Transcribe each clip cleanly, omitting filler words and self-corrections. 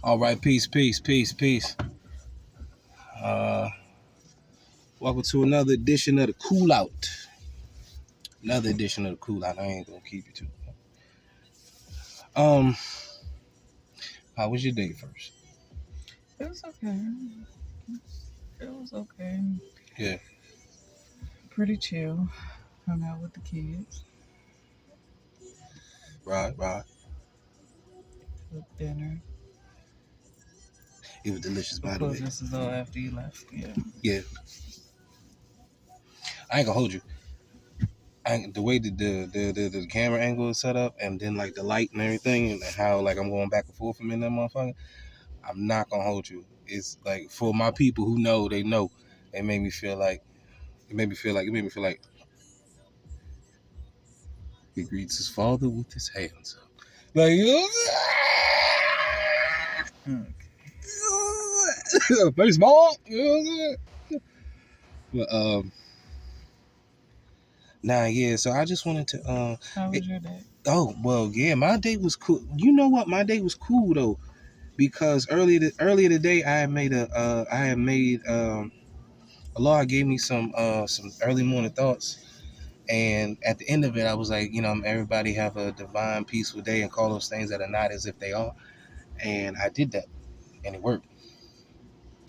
All right, peace. Welcome to another edition of the Cool Out. I ain't gonna keep you too long. How was your day first? It was okay. It was okay. Yeah. Pretty chill. Hung out with the kids. Right. Cooked dinner. It was delicious, by Of the course, way. this is all after you left. Yeah. I ain't gonna hold you. The way the camera angle is set up, and then like the light and everything, and how like I'm going back and forth from in that motherfucker. I'm not gonna hold you. It's like for my people who know, they know. It made me feel like he greets his father with his hands up. Like, you know, baseball. You know what I'm saying? But yeah. So I just wanted to How was your day? Oh well, yeah. My day was cool. You know what? My day was cool though, because earlier today I had made Allah gave me some early morning thoughts. And at the end of it, I was like, everybody have a divine, peaceful day and call those things that are not as if they are. And I did that, and it worked.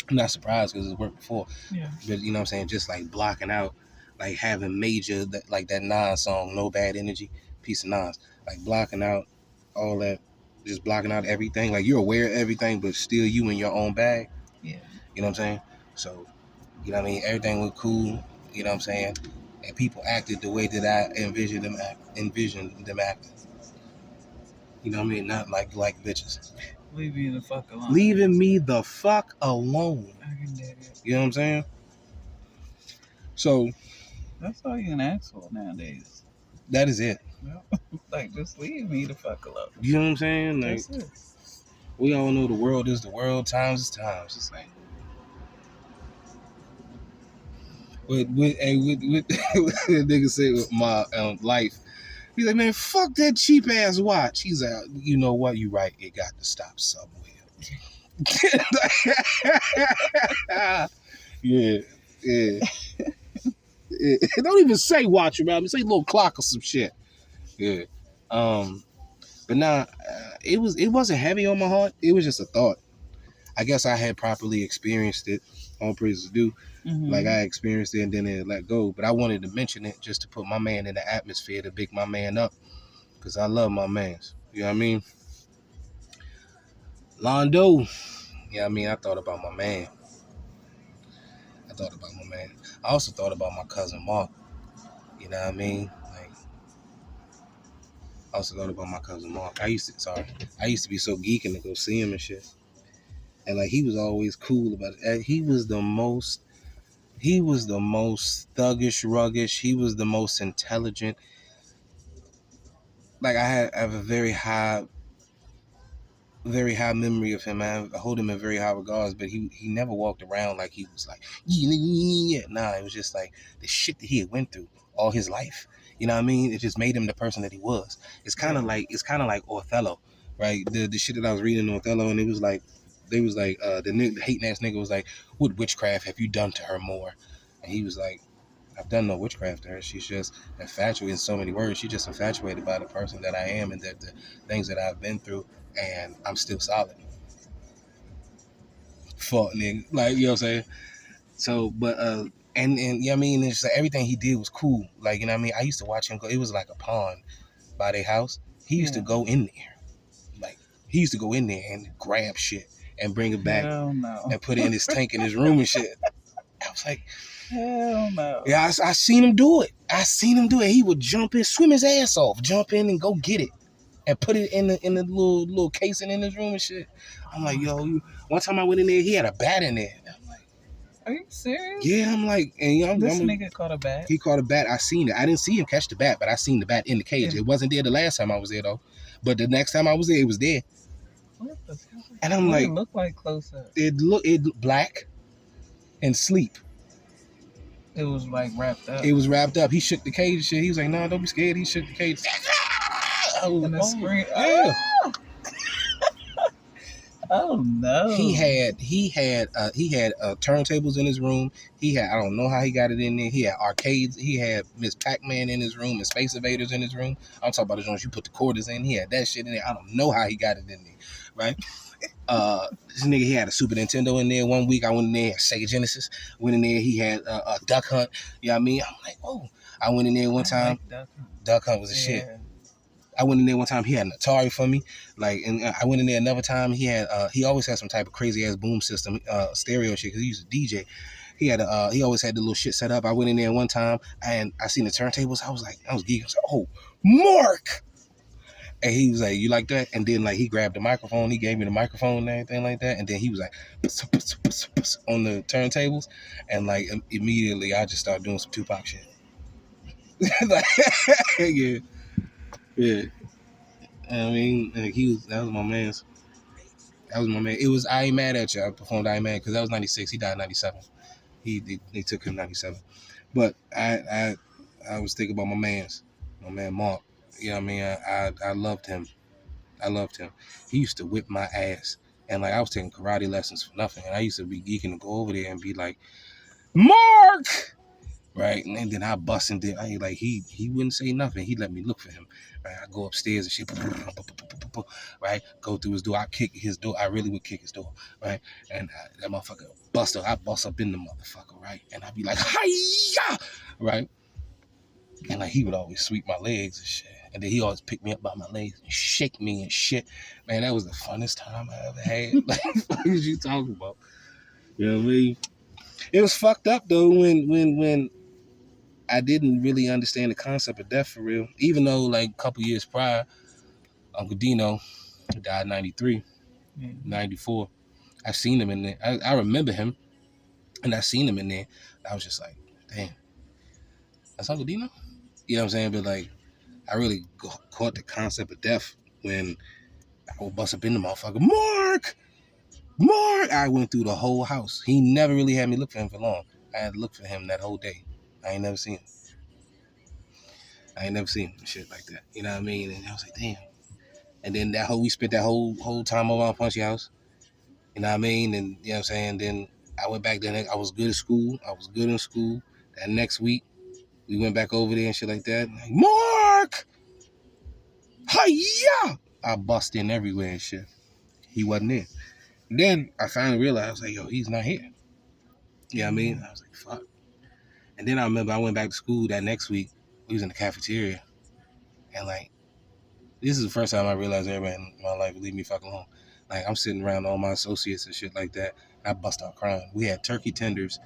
I'm not surprised because it worked before. Yeah. But you know what I'm saying? Just like blocking out, like having major, like that Nas song, No Bad Energy, piece of Nas. Like blocking out all that, just blocking out everything. Like you're aware of everything, but still you in your own bag. Yeah. You know what I'm saying? So, you know what I mean? Everything was cool. You know what I'm saying? And people acted the way that I envisioned them acting. You know what I mean? Not like bitches. Leave me the fuck alone. Leaving me the fuck alone. I can dig it. You know what I'm saying? So That's all you can ask for nowadays. that is it. Like, just leave me the fuck alone. You know what I'm saying? Like, That's it. we all know the world is the world, times is times. It's like, with the nigga say with my life, he's like, man, fuck that cheap ass watch. He's like, you know what? You right. It got to stop somewhere. yeah. Don't even say watch around me. Say little clock or some shit. Yeah. But nah, it wasn't heavy on my heart. It was just a thought. I guess I had properly experienced it. All praises due. Mm-hmm. Like I experienced it and then it let go. But I wanted to mention it just to put my man in the atmosphere, to big my man up. Because I love my mans. You know what I mean? Londo. You know what I mean? I thought about my man. I also thought about my cousin Mark. You know what I mean? Like, I also thought about my cousin Mark. I used to be so geeking to go see him and shit. And like he was always cool about it. He was the most thuggish, ruggish. He was the most intelligent. Like I have a very high memory of him. I hold him in very high regards, but he never walked around like he was like, yeah. Nah, it was just like the shit that he had went through all his life. You know what I mean? It just made him the person that he was. It's kind of like Othello, right? The shit that I was reading in Othello, and it was like, the hating ass nigga was like, what witchcraft have you done to her more? And he was like, I've done no witchcraft to her. She's just infatuated, in so many words. She's just infatuated by the person that I am and that the things that I've been through, and I'm still solid. Fuck, nigga. Like, you know what I'm saying? So, but, and you know what I mean? It's just like everything he did was cool. Like, you know what I mean? I used to watch him go. It was like a pond by their house. He used to go in there. Like, he used to go in there and grab shit and bring it back and put it in his tank in his room and shit. I was like, hell no. Yeah, I seen him do it. He would jump in, swim his ass off, jump in and go get it, and put it in the little casing in his room and shit. I'm like, yo, one time I went in there, he had a bat in there. I'm like, are you serious? Yeah, I'm like, and this nigga caught a bat. He caught a bat. I seen it. I didn't see him catch the bat, but I seen the bat in the cage. It wasn't there the last time I was there though, but the next time I was there, it was there. What the fuck? And I'm like, it look like close up? It black and sleep. It was like wrapped up. It was wrapped up. He shook the cage and shit. He was like, "No, don't be scared." He shook the cage. And the screen. Yeah. Oh no. He had turntables in his room. He had, I don't know how he got it in there. He had arcades. He had Miss Pac-Man in his room and Space Invaders in his room. I'm talking about the ones you put the quarters in. He had that shit in there. I don't know how he got it in there, right? This nigga, he had a Super Nintendo in there. One week I went in there, Sega Genesis. Went in there, he had a Duck Hunt. You know what I mean? I'm like, whoa. I went in there one time. Like Duck Hunt was a shit. I went in there one time. He had an Atari for me, like, and I went in there another time. He always had some type of crazy ass boom system, stereo shit, because he used to DJ. He always had the little shit set up. I went in there one time and I seen the turntables. I was geeking. I was like, oh, Mark. And he was like, you like that? And then like he grabbed the microphone. He gave me the microphone and everything like that. And then he was like, on the turntables. And like immediately I just started doing some Tupac shit. Like, yeah, yeah. I mean, like that was my man's. That was my man. It was I Ain't Mad at You. I performed I Ain't Mad because that was 96. He died in 97. They took him 97. But I was thinking about my man Mark. You know what I mean? I loved him. I loved him. He used to whip my ass. And like I was taking karate lessons for nothing. And I used to be geeking to go over there and be like, Mark! Right? And then I bust and did. He wouldn't say nothing. He let me look for him. Right? I go upstairs and shit. Right? Go through his door. I kick his door. I really would kick his door. Right? And that motherfucker I bust up in the motherfucker. Right? And I'd be like, hiya! Right? And like he would always sweep my legs and shit. And then he always pick me up by my legs and shake me and shit. Man, that was the funnest time I ever had. Like, what is you talking about? You know what I mean? It was fucked up though when I didn't really understand the concept of death for real. Even though like a couple years prior, Uncle Dino died in 93, 94. I seen him in there. I remember him and I seen him in there. I was just like, damn, that's Uncle Dino? You know what I'm saying? But like, I really caught the concept of death when I would bust up in the motherfucker. Mark! I went through the whole house. He never really had me look for him for long. I had to look for him that whole day. I ain't never seen him. Shit like that. You know what I mean? And I was like, damn. And then we spent that whole time over on Punchy House. You know what I mean? And you know what I'm saying? Then I went back there. I was good at school. I was good in school. That next week, we went back over there and shit like that. Like, Mark! Hiya! I bust in everywhere and shit. He wasn't there. Then I finally realized, I was like, yo, he's not here. You know what I mean? I was like, fuck. And then I remember I went back to school that next week. We was in the cafeteria. And like, this is the first time I realized everybody in my life would leave me fucking alone. Like, I'm sitting around all my associates and shit like that. And I bust out crying. We had turkey tenders.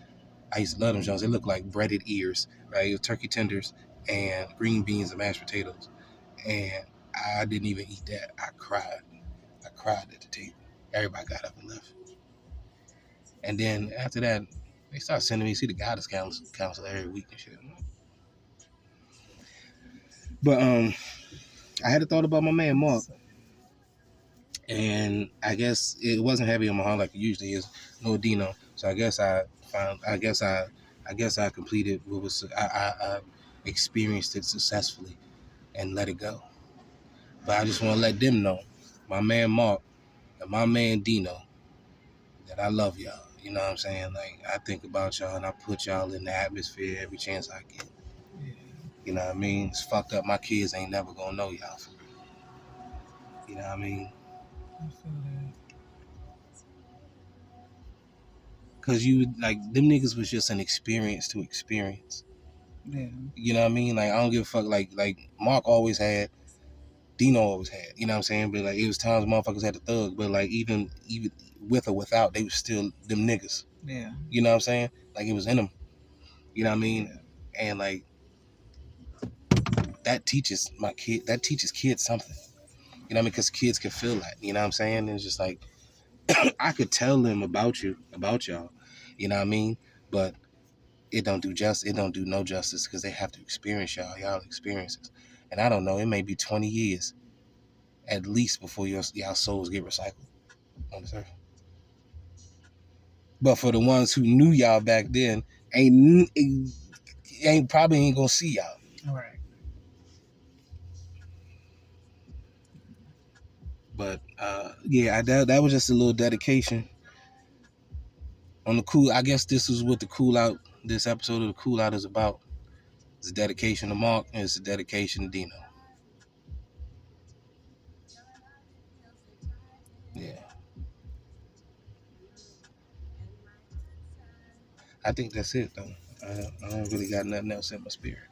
I used to love them, Jones. They look like breaded ears, right? It was turkey tenders and green beans and mashed potatoes. And I didn't even eat that. I cried. I cried at the table. Everybody got up and left. And then after that, they started sending me to see the guidance counselor every week and shit. But I had a thought about my man Mark, and I guess it wasn't heavy on my heart like it usually is. No Dino, so I guess I completed what was I experienced it successfully and let it go. But I just want to let them know, my man Mark and my man Dino, that I love y'all. You know what I'm saying? Like, I think about y'all and I put y'all in the atmosphere every chance I get. You know what I mean? It's fucked up. My kids ain't never gonna know y'all for real. You know what I mean? I feel that. Cause you like them niggas was just an experience to experience. Yeah. You know what I mean? Like I don't give a fuck. Like Mark always had, Dino always had. You know what I'm saying? But like it was times motherfuckers had to thug. But like even with or without, they was still them niggas. Yeah. You know what I'm saying? Like it was in them. You know what I mean? Yeah. And like that teaches kids something. You know what I mean? Because kids can feel that. You know what I'm saying? And it's just like I could tell them about y'all. You know what I mean? But it don't do no justice because they have to experience y'all experiences. And I don't know, it may be 20 years at least before y'all souls get recycled on this earth. But for the ones who knew y'all back then, probably ain't gonna see y'all. All right. But yeah, that was just a little dedication on the cool. I guess this is what the cool out. This episode of the cool out is about. It's a dedication to Mark, and it's a dedication to Dino. Yeah, I think that's it though. I don't really got nothing else in my spirit.